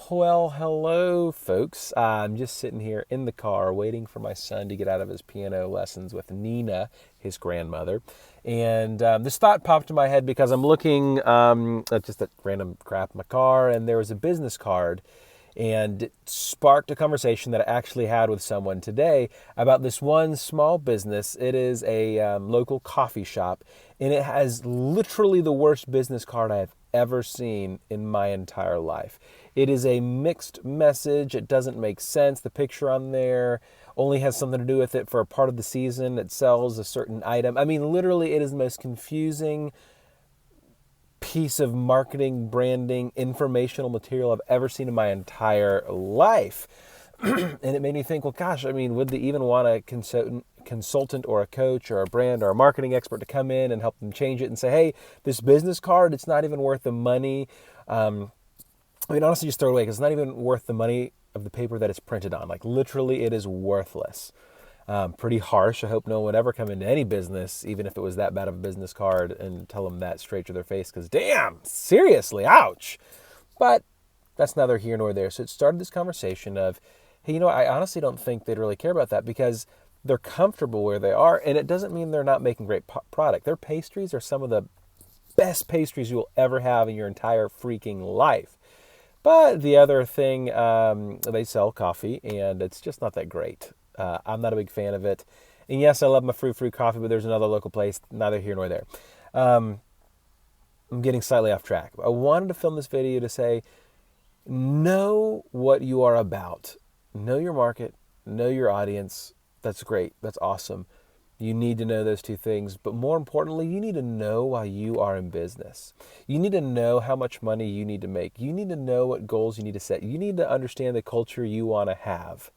Well, hello, folks. I'm just sitting here in the car waiting for my son to get out of his piano lessons with Nina, his grandmother. And this thought popped in my head because I'm looking at just at random crap in my car, and there was a business card. And it sparked a conversation that I actually had with someone today about this one small business. It is a local coffee shop, and it has literally the worst business card I have ever seen in my entire life. It is a mixed message. It doesn't make sense. The picture on there only has something to do with it for a part of the season. It sells a certain item. I mean, literally, it is the most confusing piece of marketing, branding, informational material I've ever seen in my entire life. And it made me think, well, gosh, I mean, would they even want a consultant or a coach or a brand or a marketing expert to come in and help them change it and say, hey, this business card, it's not even worth the money. I mean, honestly, just throw it away because it's not even worth the money of the paper that it's printed on. Like, literally, it is worthless. Pretty harsh. I hope no one would ever come into any business, even if it was that bad of a business card, and tell them that straight to their face because, damn, seriously, ouch. But that's neither here nor there. So it started this conversation of, hey, I honestly don't think they'd really care about that because they're comfortable where they are, and it doesn't mean they're not making great product. Their pastries are some of the best pastries you'll ever have in your entire freaking life. But the other thing, they sell coffee, and it's just not that great. I'm not a big fan of it. And yes, I love my frou-frou coffee, but there's another local place, neither here nor there. I'm getting slightly off track. I wanted to film this video to say, know what you are about. Know your market, know your audience. That's great. That's awesome. You need to know those two things. But more importantly, you need to know why you are in business. You need to know how much money you need to make. You need to know what goals you need to set. You need to understand the culture you want to have.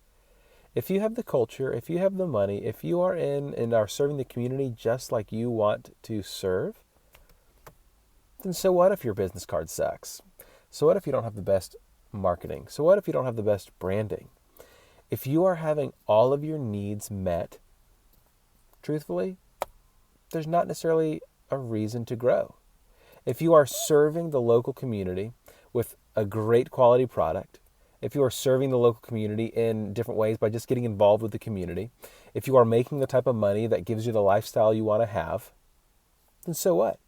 If you have the culture, if you have the money, if you are in and are serving the community just like you want to serve, then so what if your business card sucks? So what if you don't have the best marketing? So what if you don't have the best branding? If you are having all of your needs met, truthfully, there's not necessarily a reason to grow. If you are serving the local community with a great quality product, if you are serving the local community in different ways by just getting involved with the community, if you are making the type of money that gives you the lifestyle you want to have, then so what?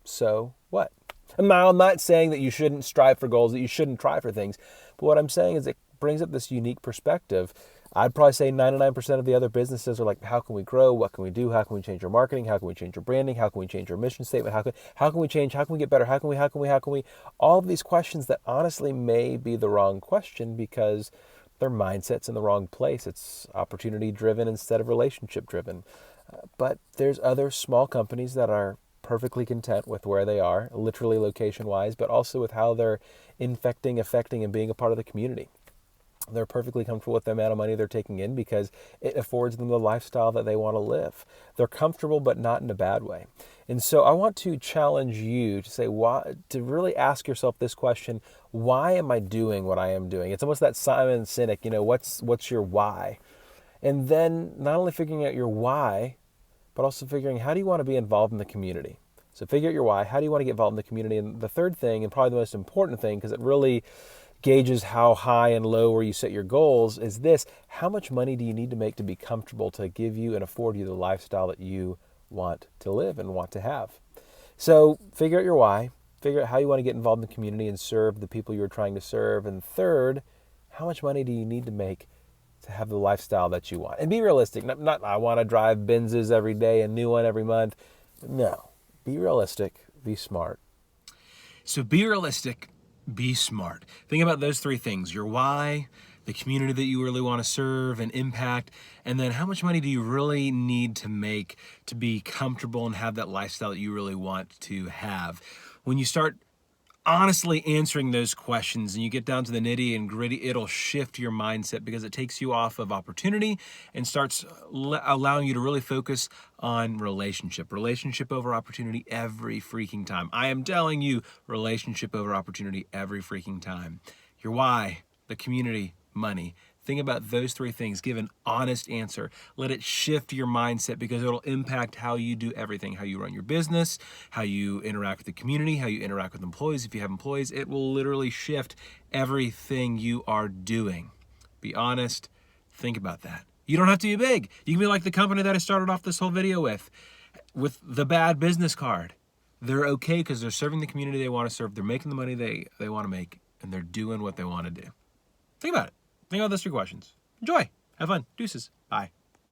So what? And now I'm not saying that you shouldn't strive for goals, that you shouldn't try for things, but what I'm saying is it brings up this unique perspective. I'd probably say 99% of the other businesses are like, how can we grow? What can we do? How can we change our marketing? How can we change our branding? How can we change our mission statement? How can we change? How can we get better? How can we? All of these questions that honestly may be the wrong question because their mindset's in the wrong place. It's opportunity driven instead of relationship driven. But there's other small companies that are perfectly content with where they are, literally location wise, but also with how they're affecting, and being a part of the community. They're perfectly comfortable with the amount of money they're taking in because it affords them the lifestyle that they want to live. They're comfortable, but not in a bad way. And so I want to challenge you to say, why, to really ask yourself this question: why am I doing what I am doing? It's almost that Simon Sinek, what's your why? And then not only figuring out your why, but also figuring how do you want to be involved in the community. So figure out your why. How do you want to get involved in the community? And the third thing, and probably the most important thing, because it really gauges how high and low where you set your goals, is this: how much money do you need to make to be comfortable to give you and afford you the lifestyle that you want to live and want to have? So figure out your why, figure out how you want to get involved in the community and serve the people you're trying to serve. And third, how much money do you need to make to have the lifestyle that you want? And be realistic. Not I want to drive Benzes every day, a new one every month. No, be realistic, be smart. So be realistic, be smart. Think about those three things: your why, the community that you really want to serve and impact, and then how much money do you really need to make to be comfortable and have that lifestyle that you really want to have. When you start honestly answering those questions and you get down to the nitty and gritty, it'll shift your mindset because it takes you off of opportunity and starts allowing you to really focus on relationship over opportunity every freaking time. I am telling you, relationship over opportunity every freaking time. Your why, the community, money. Think about those three things. Give an honest answer. Let it shift your mindset because it'll impact how you do everything, how you run your business, how you interact with the community, how you interact with employees. If you have employees, it will literally shift everything you are doing. Be honest. Think about that. You don't have to be big. You can be like the company that I started off this whole video with the bad business card. They're okay because they're serving the community they want to serve. They're making the money they want to make, and they're doing what they want to do. Think about it. Think about those three questions. Enjoy. Have fun. Deuces. Bye.